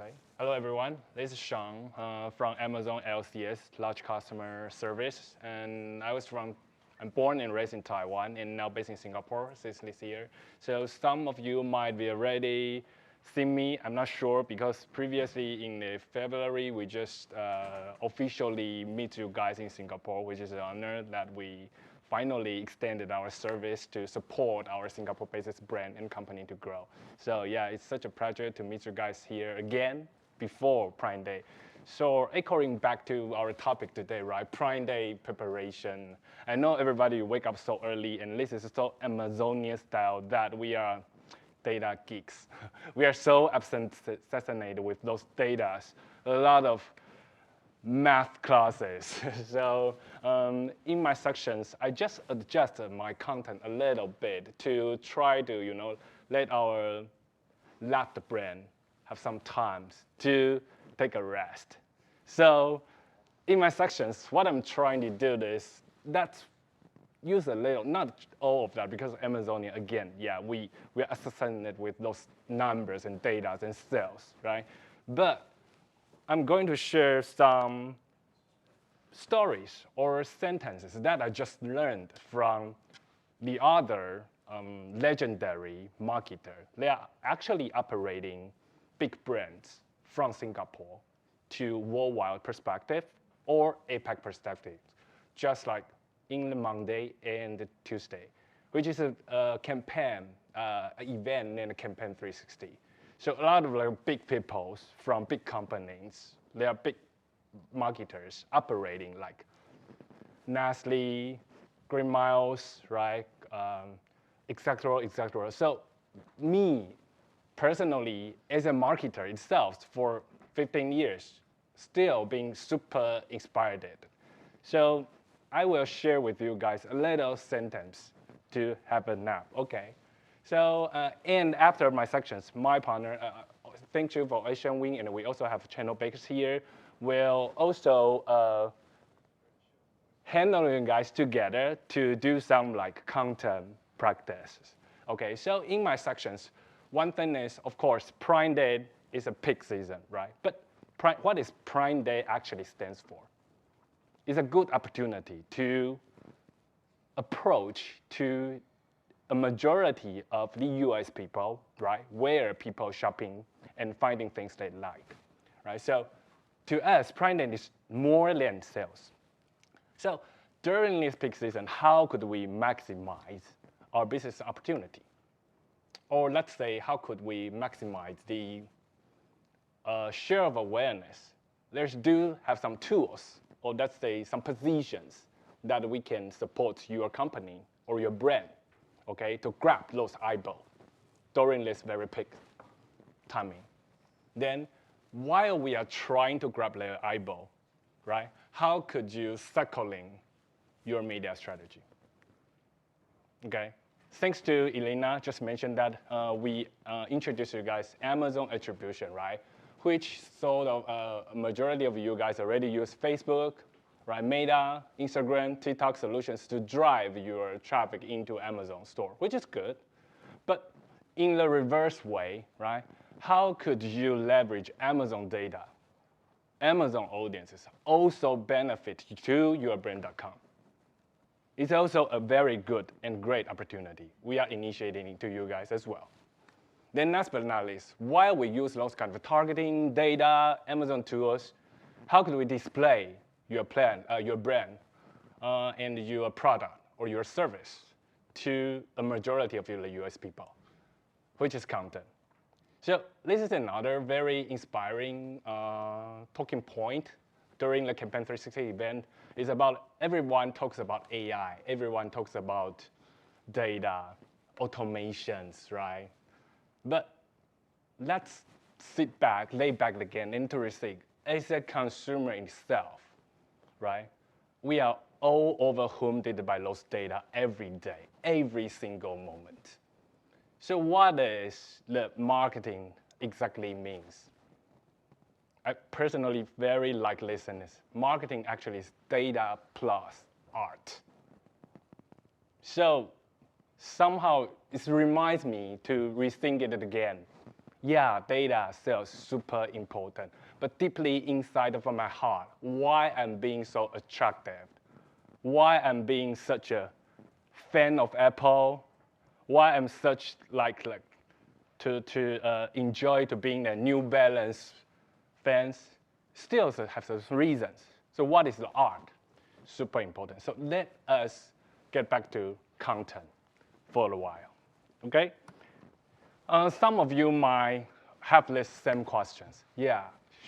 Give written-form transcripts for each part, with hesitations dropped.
Okay. Hello, everyone. This is Sean from Amazon LCS, Large Customer Service, and I'm born and raised in Taiwan and now based in Singapore since this year. So some of you might be already seen me. I'm not sure because previously in the February we just officially meet you guys in Singapore, which is an honor that we finally extended our service to support our Singapore-based brand and company to grow. So yeah, it's such a pleasure to meet you guys here again before Prime Day. So echoing back to our topic today, right? Prime Day preparation. I know everybody wake up so early, and this is so Amazonian style that we are data geeks. We are so fascinated with those data. A lot of math classes. So in my sections, I just adjusted my content a little bit to try to, let our lab brand have some time to take a rest. So in my sections, what I'm trying to do is that's use a little, not all of that, because Amazonia, again, yeah, we're associated with those numbers and data and sales, right? But I'm going to share some stories or sentences that I just learned from the other legendary marketer. They are actually operating big brands from Singapore to worldwide perspective or APAC perspective, just like in the Monday and the Tuesday, which is a campaign, event named Campaign 360. So a lot of big people from big companies, they are big marketers operating like Nestle, Green Miles, right, etc., etc. So me, personally, as a marketer itself for 15 years, still being super inspired. So I will share with you guys a little sentence to have a nap, okay? So, and after my sections, my partner, thank you for OceanWings, and we also have channel bakers here, will also handle you guys together to do some content practices. Okay, so in my sections, one thing is, of course, Prime Day is a peak season, right? But what is Prime Day actually stands for? It's a good opportunity to approach to a majority of the US people, right, where people shopping and finding things they like, right? So to us, Prime Day is more than sales. So during this peak season, how could we maximize our business opportunity? Or let's say, how could we maximize the share of awareness? There's do have some tools, or let's say some positions that we can support your company or your brand, okay, to grab those eyeballs during this very peak timing. Then, while we are trying to grab their eyeball, right, how could you circling your media strategy? Okay, thanks to Elena, just mentioned that we introduced you guys Amazon attribution, right, which sort of a majority of you guys already use Facebook, right, Meta, Instagram, TikTok solutions to drive your traffic into Amazon store, which is good. But in the reverse way, right, how could you leverage Amazon data, Amazon audiences, also benefit to your brand.com? It's also a very good and great opportunity. We are initiating to you guys as well. Then last but not least, while we use those kind of targeting data, Amazon tools, how could we display your plan, your brand, and your product or your service to a majority of the US people, which is content. So this is another very inspiring talking point during the Campaign 360 event. Is about everyone talks about AI, everyone talks about data, automations, right? But let's sit back, lay back again, and to receive as a consumer itself, right? We are all overwhelmed by those data every day, every single moment. So what does the marketing exactly means? I personally very like listeners. Marketing actually is data plus art. So somehow it reminds me to rethink it again. Yeah, data, sales, super important. But deeply inside of my heart, why I'm being so attractive, why I'm being such a fan of Apple, why I'm such like to enjoy to being a New Balance fans, still have those reasons. So what is the art? Super important. So let us get back to content for a while, okay? Some of you might have this same questions. Yeah,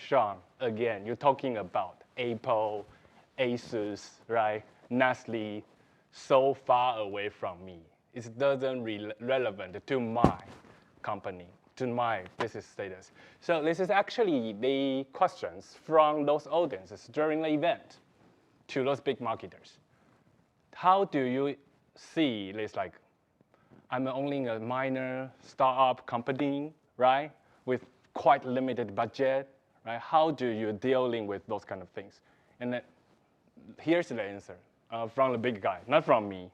Sean, again, you're talking about Apple, Asus, right? Nestle, so far away from me. It doesn't relevant to my company, to my business status. So this is actually the questions from those audiences during the event to those big marketers. How do you see this like I'm only a minor startup company, right, with quite limited budget, right? How do you dealing with those kind of things? And then, here's the answer from the big guy, not from me.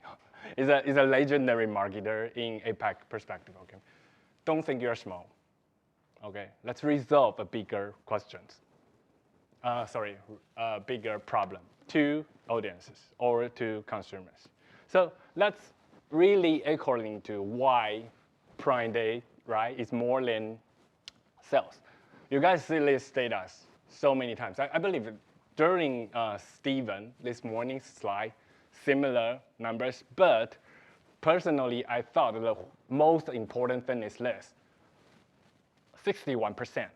Is a legendary marketer in APAC perspective. Okay, don't think you're small. Okay, let's resolve a bigger questions. Bigger problem to audiences or to consumers. So let's really according to why Prime Day, right, is more than sales. You guys see this data so many times. I believe during Steven, this morning's slide, similar numbers, but personally, I thought the most important thing is this, 61%.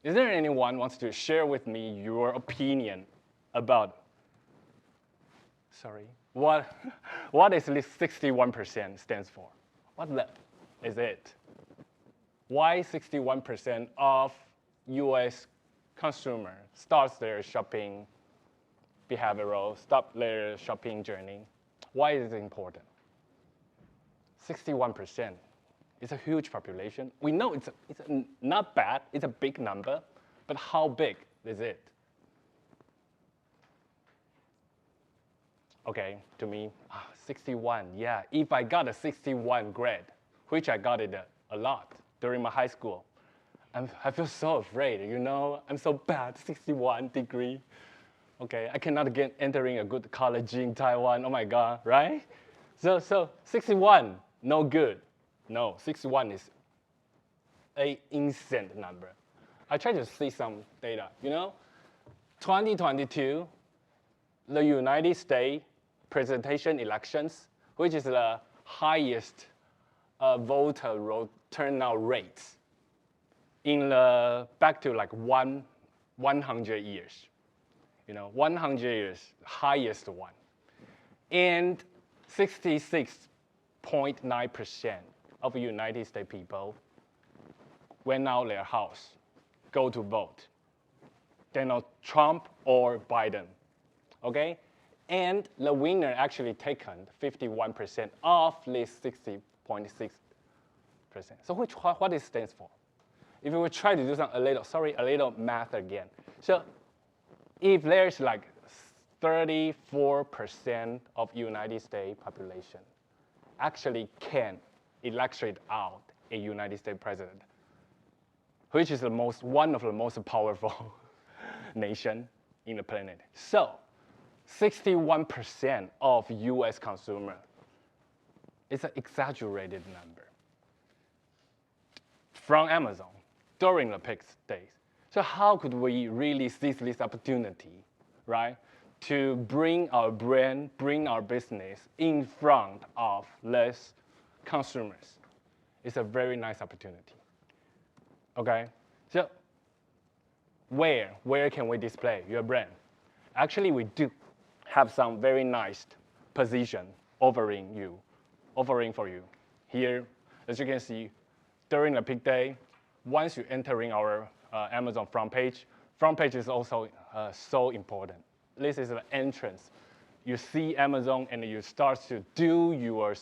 Is there anyone wants to share with me your opinion about, what is this 61% stands for? Is it? Why 61% of US consumer starts their shopping behavioral, stop their shopping journey? Why is it important? 61%. It's a huge population. We know it's not bad, it's a big number, but how big is it? Okay, to me, 61, yeah. If I got a 61 grade, which I got it a lot during my high school, I feel so afraid, you know? I'm so bad, 61 degree. Okay, I cannot get entering a good college in Taiwan, oh my God, right? So 61, no good. No, 61 is an insane number. I tried to see some data, you know? 2022, the United States presidential elections, which is the highest voter turnout rates in the back to like 100 years. You know, 100 years, highest one. And 66.9% of United States people went out their house, go to vote. Donald Trump or Biden, okay? And the winner actually taken 51% of this 60.6%. So what it stands for? If we would try to do a little math again. So if there's like 34% of United States population actually can elected out a United States president, which is one of the most powerful nation in the planet. So 61% of US consumer is an exaggerated number from Amazon during the peak days. So how could we really seize this opportunity, right, to bring our brand, bring our business in front of less consumers? It's a very nice opportunity. Okay, so where can we display your brand? Actually, we do have some very nice position offering for you. Here, as you can see, during the peak day, once you're entering our Amazon front page is also so important. This is the entrance. You see Amazon and you start to do your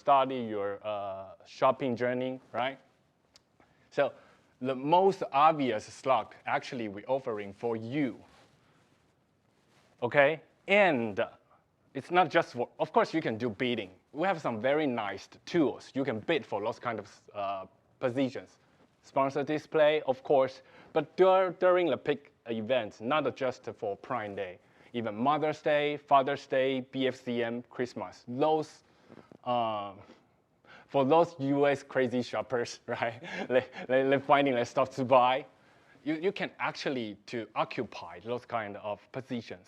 shopping journey, right? So the most obvious slot actually we're offering for you, okay? And it's not just for, of course you can do bidding. We have some very nice tools. You can bid for those kind of positions. sponsor display, of course, but during the peak events, not just for Prime Day, even Mother's Day, Father's Day, BFCM, Christmas, those for those US crazy shoppers, right? They're finding their stuff to buy. You can actually to occupy those kind of positions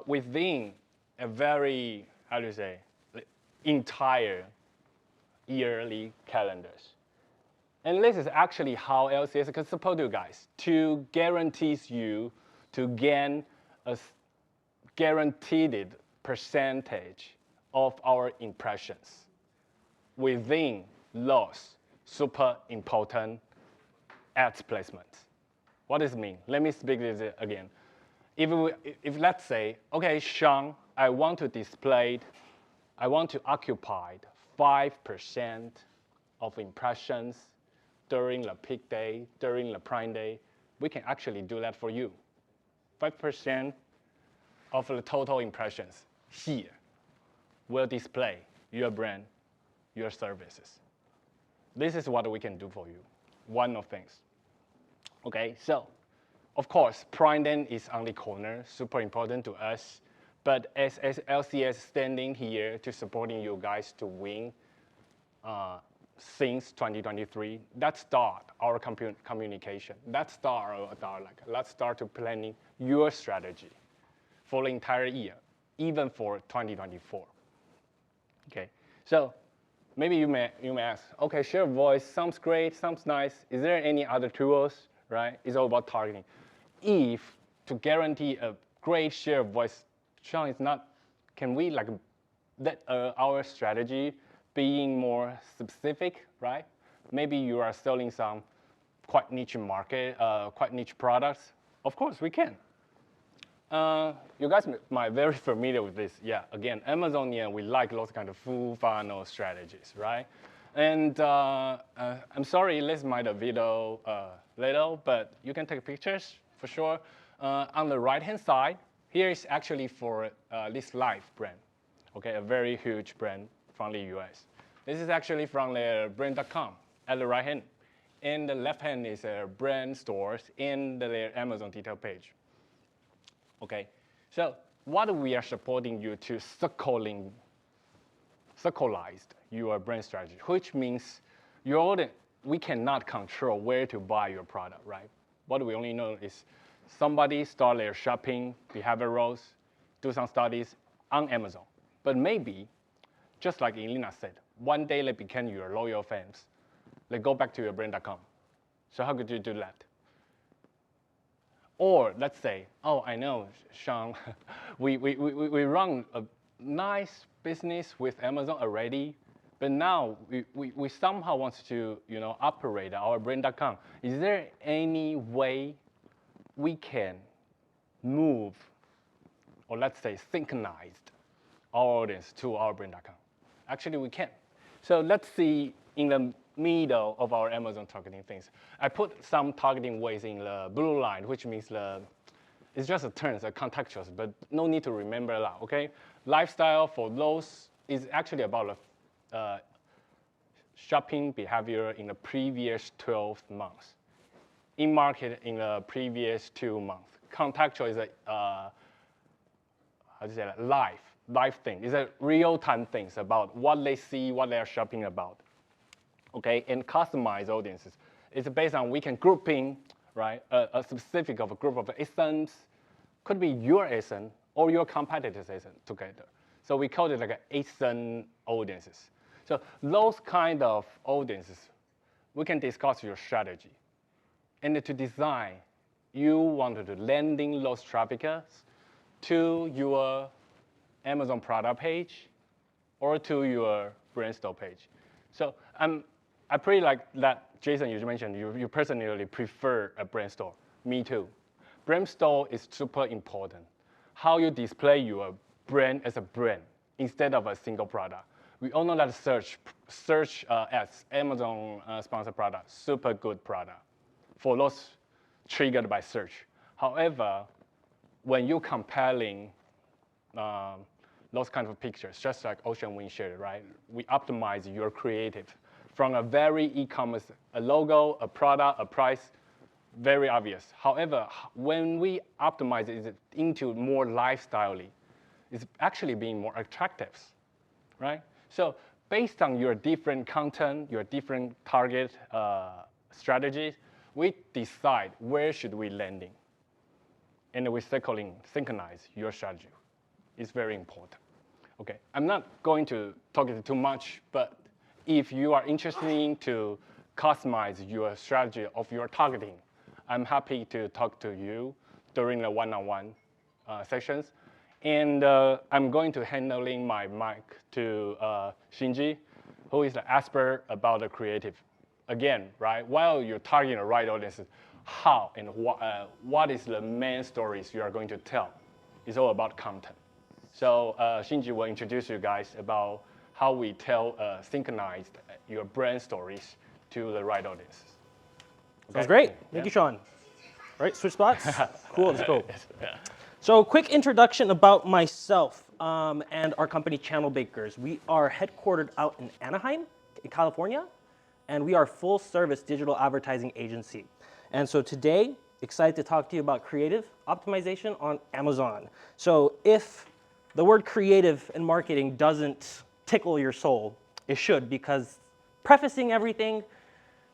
within a very, how do you say, entire yearly calendars. And this is actually how LCS can support you guys to guarantees you to gain a guaranteed percentage of our impressions within those super important ads placements. What does it mean? Let me speak this again. If let's say, okay, Sean, I want to occupy 5% of impressions during the peak day, during the Prime Day, we can actually do that for you. 5% of the total impressions here will display your brand, your services. This is what we can do for you. One of things. Okay, so of course, Prime Day is on the corner, super important to us. But as LCS standing here to supporting you guys to win since 2023, let's start our communication. Let's start our dialogue. Let's start to planning your strategy for the entire year, even for 2024. Okay, so maybe you may ask, okay, share of voice sounds great, sounds nice. Is there any other tools, right? It's all about targeting. If to guarantee a great share of voice, Sean, is not, can we like let our strategy being more specific, right? Maybe you are selling some quite niche market, quite niche products. Of course, we can. You guys might be very familiar with this. Yeah, again, Amazonian, we like those kind of full funnel strategies, right? And I'm sorry, this might a video little, but you can take pictures for sure. On the right-hand side, here is actually for this Life brand, okay, a very huge brand from the US. This is actually from their brand.com at the right hand. And the left hand is their brand stores in their Amazon detail page. Okay, so what we are supporting you to circleize your brand strategy, which means we cannot control where to buy your product, right? What we only know is somebody start their shopping behaviorals, do some studies on Amazon. But maybe, just like Elena said, one day they become your loyal fans. They go back to your brand.com. So how could you do that? Or let's say, oh, I know, Sean, we run a nice business with Amazon already, but now we somehow want to operate our brand.com. Is there any way we can move, or let's say synchronized our audience to our brand.com? Actually, we can. So let's see in the middle of our Amazon targeting things. I put some targeting ways in the blue line, which means it's just a terms, a contextual, but no need to remember a lot, okay? Lifestyle for those is actually about shopping behavior in the previous 12 months. In market in the previous 2 months. Contextual is how do you say that? Live thing. It's a real-time things about what they see, what they are shopping about. Okay, and customized audiences. It's based on we can grouping, right? A specific of a group of ASINs, could be your ASIN or your competitor's ASIN together. So we call it like ASIN audiences. So those kind of audiences, we can discuss your strategy. And to design, you wanted to landing those traffickers to your Amazon product page or to your brand store page. So I pretty like that, Jason, you mentioned you personally prefer a brand store. Me too. Brand store is super important. How you display your brand as a brand instead of a single product. We all know that search ads, Amazon sponsored product, super good product for those triggered by search. However, when you're comparing those kind of pictures, just like OceanWings shared, right? We optimize your creative from a very e-commerce, a logo, a product, a price, very obvious. However, when we optimize it into more lifestyle-y, it's actually being more attractive, right? So based on your different content, your different target strategies, we decide where should we landing. And we synchronize your strategy. It's very important. Okay, I'm not going to talk it too much, but if you are interested in to customize your strategy of your targeting, I'm happy to talk to you during the one-on-one sessions. And I'm going to handling my mic to Shinji, who is the expert about the creative. Again, right, while you're targeting the right audience, how and what is the main stories you are going to tell? It's all about content. So Shinji will introduce you guys about how we tell synchronized your brand stories to the right audiences. Okay? Sounds great. Thank you, Sean. All right, switch spots. Cool, let's go. Yeah. So quick introduction about myself and our company, Channel Bakers. We are headquartered out in Anaheim, in California, and we are a full-service digital advertising agency. And so today, excited to talk to you about creative optimization on Amazon. So if the word creative and marketing doesn't tickle your soul, it should, because prefacing everything,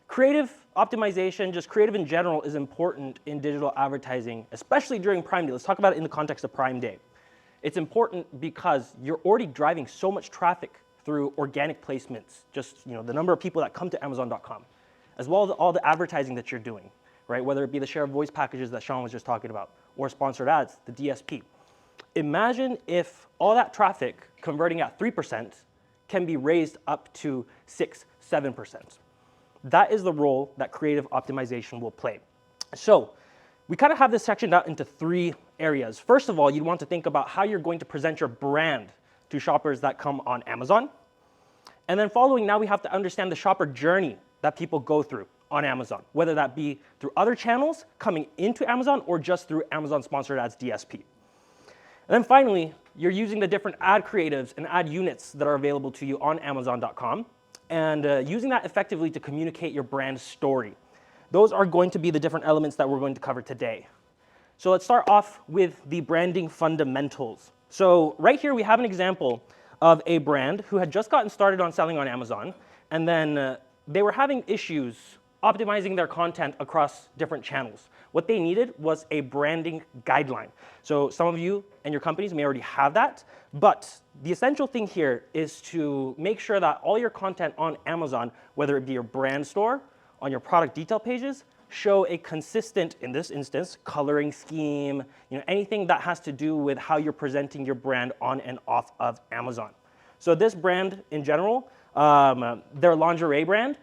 creative optimization, just creative in general, is important in digital advertising, especially during Prime Day. Let's talk about it in the context of Prime Day. It's important because you're already driving so much traffic through organic placements, just the number of people that come to Amazon.com, as well as all the advertising that you're doing, right? Whether it be the share of voice packages that Sean was just talking about, or sponsored ads, the DSP. Imagine if all that traffic converting at 3% can be raised up to 6, 7%. That is the role that creative optimization will play. So we kind of have this sectioned out into 3 areas. First of all, you'd want to think about how you're going to present your brand to shoppers that come on Amazon. And then following, now we have to understand the shopper journey that people go through on Amazon, whether that be through other channels coming into Amazon or just through Amazon Sponsored Ads DSP. And then finally, you're using the different ad creatives and ad units that are available to you on Amazon.com and using that effectively to communicate your brand story. Those are going to be the different elements that we're going to cover today. So let's start off with the branding fundamentals. So right here we have an example of a brand who had just gotten started on selling on Amazon, and then they were having issues optimizing their content across different channels. What they needed was a branding guideline. So some of you and your companies may already have that, but the essential thing here is to make sure that all your content on Amazon, whether it be your brand store, on your product detail pages, show a consistent, in this instance, coloring scheme, anything that has to do with how you're presenting your brand on and off of Amazon. So this brand in general, they're a lingerie brand,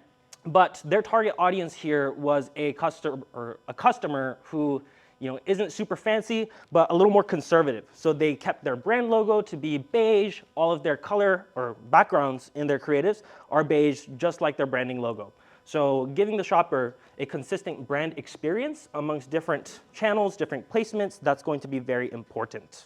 but their target audience here was a customer who isn't super fancy, but a little more conservative. So they kept their brand logo to be beige. All of their color or backgrounds in their creatives are beige, just like their branding logo. So giving the shopper a consistent brand experience amongst different channels, different placements, that's going to be very important.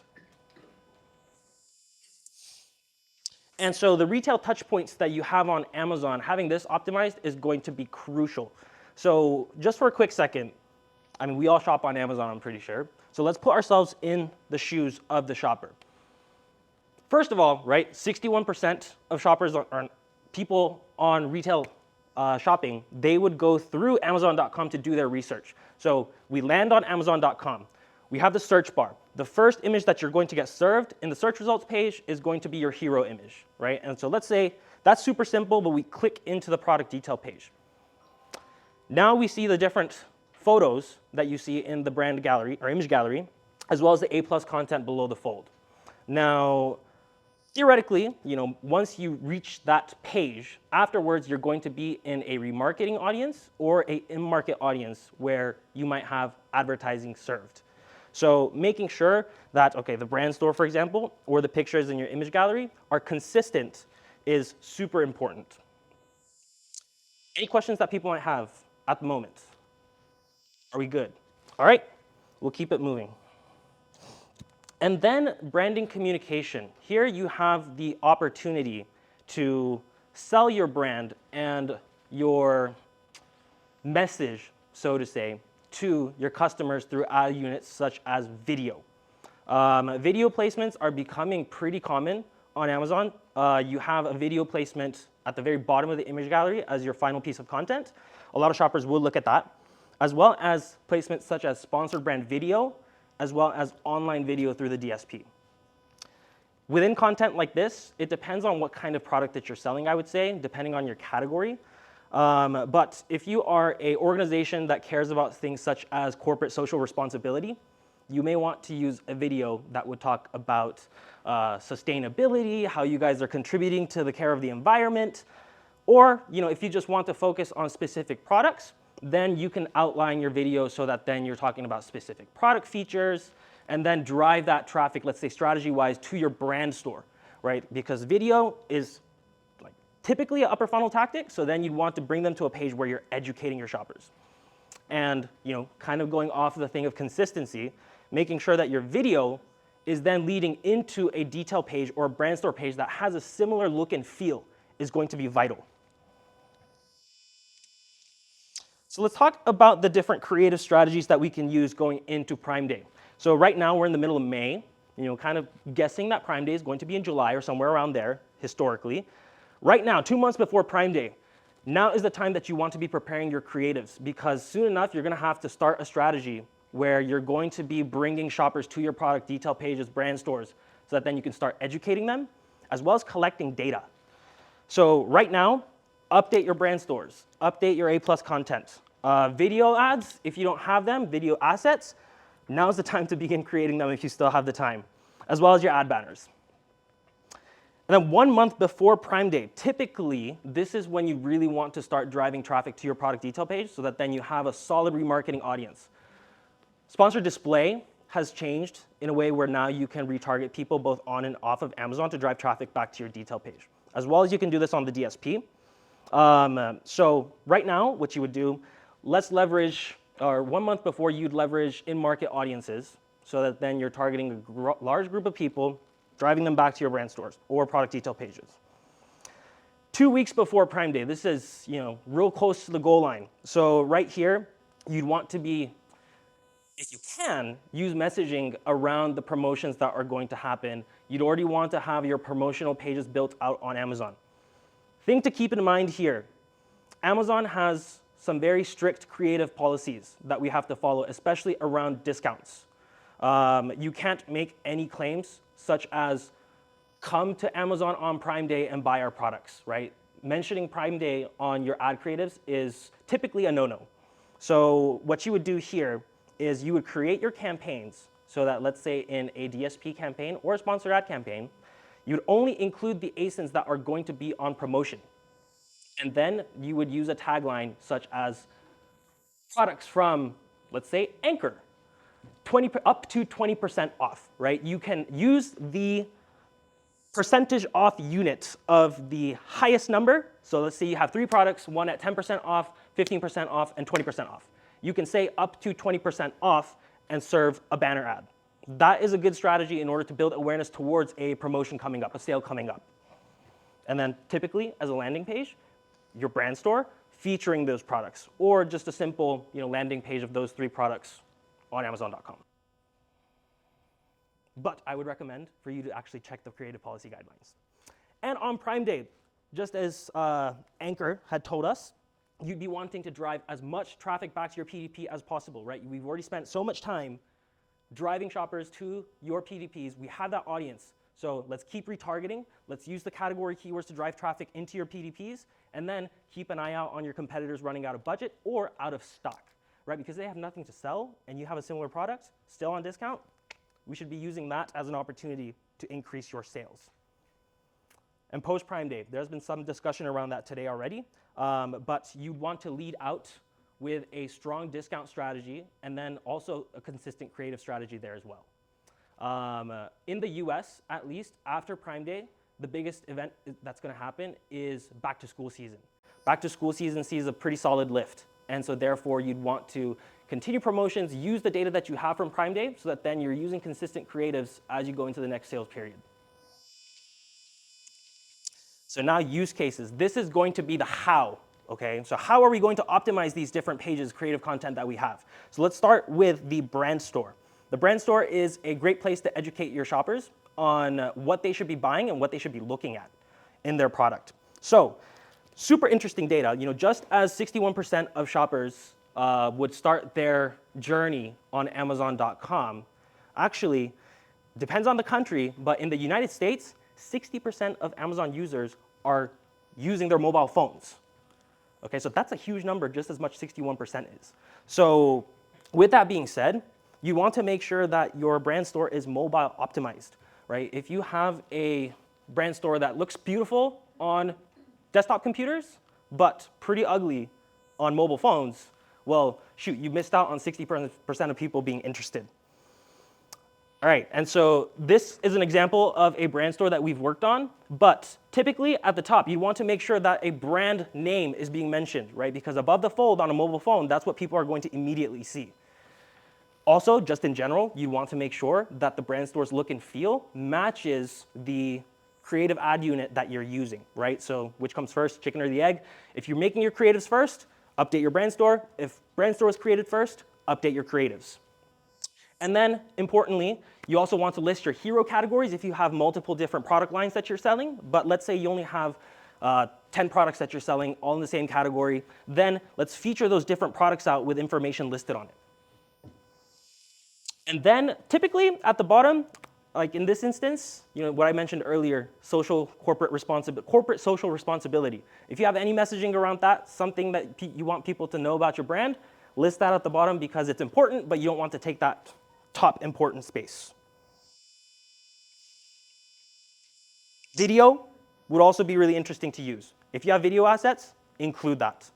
And so the retail touch points that you have on Amazon, having this optimized is going to be crucial. So just for a quick second, we all shop on Amazon, I'm pretty sure. So let's put ourselves in the shoes of the shopper. First of all, right, 61% of shoppers are people on retail shopping, they would go through Amazon.com to do their research. So we land on Amazon.com. We have the search bar. The first image that you're going to get served in the search results page is going to be your hero image, right? And so let's say that's super simple, but we click into the product detail page. Now we see the different photos that you see in the brand gallery or image gallery, as well as the A+ content below the fold. Now, theoretically, once you reach that page, afterwards you're going to be in a remarketing audience or a in-market audience where you might have advertising served. So making sure that, okay, the brand store, for example, or the pictures in your image gallery are consistent is super important. Any questions that people might have at the moment? Are we good? All right, we'll keep it moving. And then branding communication. Here you have the opportunity to sell your brand and your message, so to say, to your customers through ad units such as video. Video placements are becoming pretty common on Amazon. You have a video placement at the very bottom of the image gallery as your final piece of content. A lot of shoppers will look at that, as well as placements such as sponsored brand video, as well as online video through the DSP. Within content like this, it depends on what kind of product that you're selling, I would say, depending on your category. But if you are an organization that cares about things such as corporate social responsibility, you may want to use a video that would talk about sustainability, how you guys are contributing to the care of the environment, or if you just want to focus on specific products, then you can outline your video so that then you're talking about specific product features and then drive that traffic, let's say strategy-wise, to your brand store, right? Because video is like typically an upper funnel tactic, so then you'd want to bring them to a page where you're educating your shoppers. And kind of going off of the thing of consistency, making sure that your video is then leading into a detail page or a brand store page that has a similar look and feel is going to be vital. So let's talk about the different creative strategies that we can use going into Prime Day. So right now we're in the middle of May, kind of guessing that Prime Day is going to be in July or somewhere around there, historically. Right now, 2 months before Prime Day, now is the time that you want to be preparing your creatives, because soon enough you're going to have to start a strategy where you're going to be bringing shoppers to your product detail pages, brand stores, so that then you can start educating them, as well as collecting data. So right now, update your brand stores, update your A+ content. Video ads, if you don't have them, video assets, now's the time to begin creating them if you still have the time, as well as your ad banners. And then 1 month before Prime Day, typically, this is when you really want to start driving traffic to your product detail page so that then you have a solid remarketing audience. Sponsored display has changed in a way where now you can retarget people both on and off of Amazon to drive traffic back to your detail page, as well as you can do this on the DSP. So right now, what you would do, let's leverage, or 1 month before, you'd leverage in-market audiences so that then you're targeting a large group of people, driving them back to your brand stores or product detail pages. 2 weeks before Prime Day, this is real close to the goal line. So right here, you'd want to be, if you can, use messaging around the promotions that are going to happen. You'd already want to have your promotional pages built out on Amazon. Thing to keep in mind here, Amazon has some very strict creative policies that we have to follow, especially around discounts. You can't make any claims such as come to Amazon on Prime Day and buy our products, right? Mentioning Prime Day on your ad creatives is typically a no-no. So what you would do here is you would create your campaigns so that, let's say in a DSP campaign or a sponsored ad campaign, you'd only include the ASINs that are going to be on promotion. And then you would use a tagline such as products from, let's say, Anker, up to 20% off, right? You can use the percentage off units of the highest number. So let's say you have 3 products, one at 10% off, 15% off, and 20% off. You can say up to 20% off and serve a banner ad. That is a good strategy in order to build awareness towards a promotion coming up, a sale coming up. And then typically, as a landing page, your brand store featuring those products, or just a simple landing page of those 3 products on Amazon.com. But I would recommend for you to actually check the creative policy guidelines. And on Prime Day, just as Anker had told us, you'd be wanting to drive as much traffic back to your PDP as possible, right? We've already spent so much time driving shoppers to your PDPs. We have that audience. So let's keep retargeting. Let's use the category keywords to drive traffic into your PDPs, and then keep an eye out on your competitors running out of budget or out of stock, right? Because they have nothing to sell and you have a similar product still on discount, we should be using that as an opportunity to increase your sales. And post Prime Day, there's been some discussion around that today already, but you'd want to lead out with a strong discount strategy and then also a consistent creative strategy there as well. In the US, at least, after Prime Day, the biggest event that's going to happen is back to school season. Back to school season sees a pretty solid lift. And so therefore, you'd want to continue promotions, use the data that you have from Prime Day so that then you're using consistent creatives as you go into the next sales period. So now use cases. This is going to be the how okay? So how are we going to optimize these different pages, creative content that we have? So let's start with the brand store. The brand store is a great place to educate your shoppers on what they should be buying and what they should be looking at in their product. So super interesting data, just as 61% of shoppers would start their journey on Amazon.com, actually, depends on the country, but in the United States, 60% of Amazon users are using their mobile phones. Okay, so that's a huge number, just as much 61% is. So with that being said, you want to make sure that your brand store is mobile optimized, right? If you have a brand store that looks beautiful on desktop computers, but pretty ugly on mobile phones, well, shoot, you missed out on 60% of people being interested. All right, and so this is an example of a brand store that we've worked on, but typically at the top, you want to make sure that a brand name is being mentioned, right? Because above the fold on a mobile phone, that's what people are going to immediately see. Also, just in general, you want to make sure that the brand store's look and feel matches the creative ad unit that you're using, right? So which comes first, chicken or the egg? If you're making your creatives first, update your brand store. If brand store is created first, update your creatives. And then, importantly, you also want to list your hero categories if you have multiple different product lines that you're selling. But let's say you only have 10 products that you're selling all in the same category. Then let's feature those different products out with information listed on it. And then typically at the bottom, like in this instance, what I mentioned earlier, corporate social responsibility. If you have any messaging around that, something that you want people to know about your brand, list that at the bottom because it's important, but you don't want to take that top important space. Video would also be really interesting to use. If you have video assets, include that.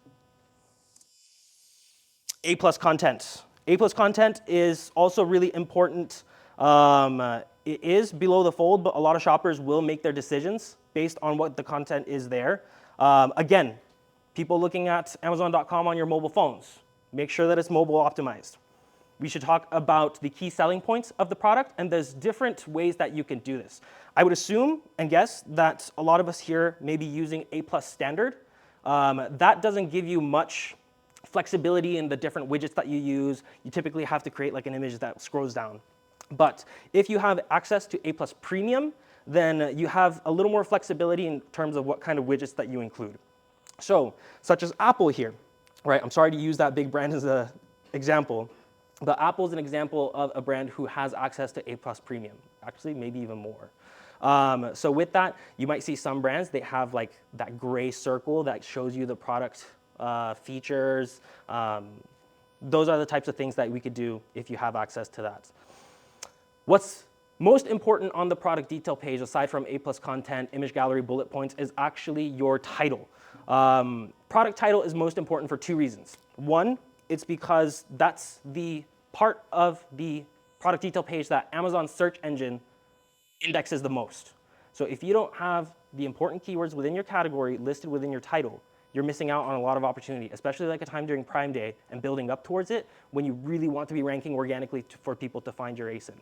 A+ content. A+ content is also really important. It is below the fold, but a lot of shoppers will make their decisions based on what the content is there. Again, people looking at Amazon.com on your mobile phones, make sure that it's mobile optimized. We should talk about the key selling points of the product, and there's different ways that you can do this. I would assume and guess that a lot of us here may be using A+ standard. That doesn't give you much flexibility in the different widgets that you use. You typically have to create like an image that scrolls down. But if you have access to A+ Premium, then you have a little more flexibility in terms of what kind of widgets that you include. So, such as Apple here, right? I'm sorry to use that big brand as an example, but Apple is an example of a brand who has access to A+ Premium, actually maybe even more. So with that, you might see some brands, they have like that gray circle that shows you the product features. Those are the types of things that we could do if you have access to that. What's most important on the product detail page, aside from A+ content, image gallery, bullet points, is actually your title. Product title is most important for two reasons. One, it's because that's the part of the product detail page that Amazon's search engine indexes the most. So if you don't have the important keywords within your category listed within your title, you're missing out on a lot of opportunity, especially like a time during Prime Day and building up towards it when you really want to be ranking organically for people to find your ASIN.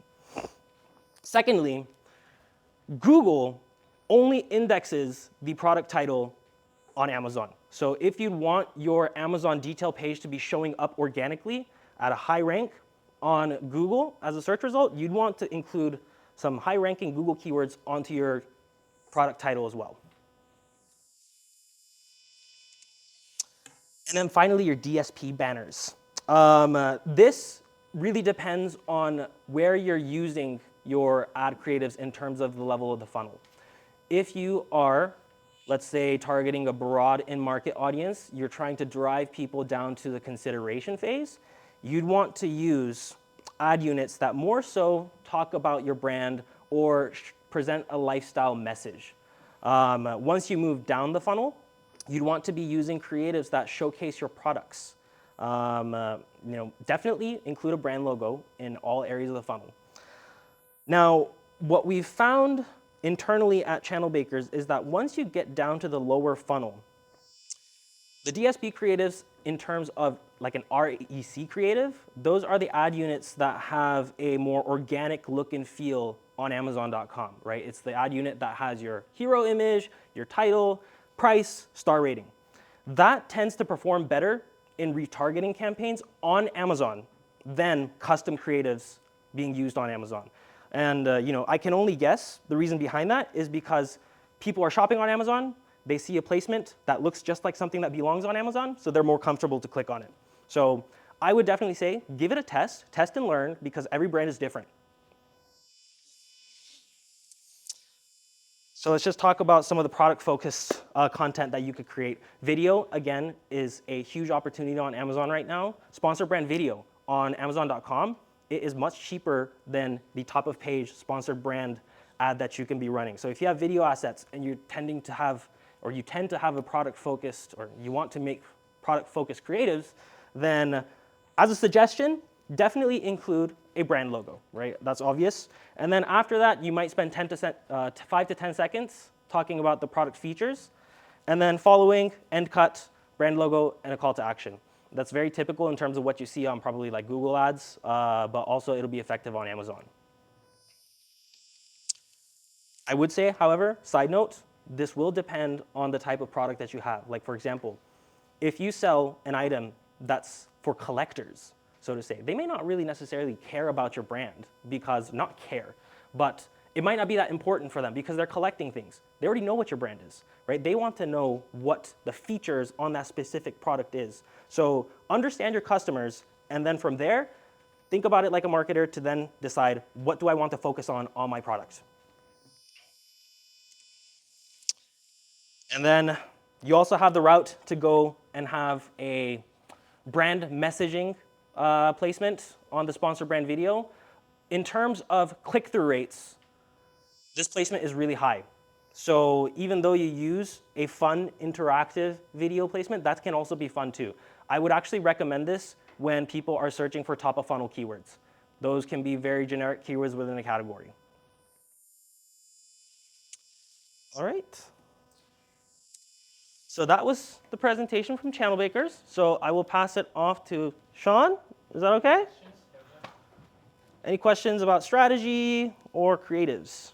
Secondly, Google only indexes the product title on Amazon. So if you want your Amazon detail page to be showing up organically at a high rank on Google as a search result, you'd want to include some high ranking Google keywords onto your product title as well. And then finally, your DSP banners. This really depends on where you're using your ad creatives in terms of the level of the funnel. If you are, let's say, targeting a broad in-market audience, you're trying to drive people down to the consideration phase, you'd want to use ad units that more so talk about your brand or present a lifestyle message. Once you move down the funnel, you'd want to be using creatives that showcase your products. Definitely include a brand logo in all areas of the funnel. Now, what we've found internally at Channel Bakers is that once you get down to the lower funnel, the DSP creatives in terms of like an REC creative, those are the ad units that have a more organic look and feel on Amazon.com, right? It's the ad unit that has your hero image, your title, price, star rating. that tends to perform better in retargeting campaigns on Amazon than custom creatives being used on Amazon. And I can only guess the reason behind that is because people are shopping on Amazon, they see a placement that looks just like something that belongs on Amazon, so they're more comfortable to click on it. So I would definitely say give it a test and learn, because every brand is different. So let's just talk about some of the product-focused content that you could create. Video, again, is a huge opportunity on Amazon right now. Sponsor brand video on Amazon.com, it is much cheaper than the top-of-page sponsored brand ad that you can be running. So if you have video assets and you tend to have a product-focused, or you want to make product-focused creatives, then as a suggestion, definitely include a brand logo, right? That's obvious. And then after that, you might spend 5 to 10 seconds talking about the product features, and then following end cut, brand logo, and a call to action. That's very typical in terms of what you see on probably like Google ads, but also it'll be effective on Amazon. I would say, however, side note, this will depend on the type of product that you have. Like for example, if you sell an item that's for collectors, so to say, they may not really necessarily care about your brand, because, not care, but it might not be that important for them because they're collecting things. They already know what your brand is, right? They want to know what the features on that specific product is. So understand your customers, and then from there, think about it like a marketer to then decide, what do I want to focus on my product? And then you also have the route to go and have a brand messaging placement on the sponsor brand video. In terms of click-through rates, this placement is really high. So even though you use a fun interactive video placement, that can also be fun too. I would actually recommend this when people are searching for top of funnel keywords. Those can be very generic keywords within a category. All right. So that was the presentation from Channel Bakers. So I will pass it off to Sean. Is that okay? Any questions about strategy or creatives?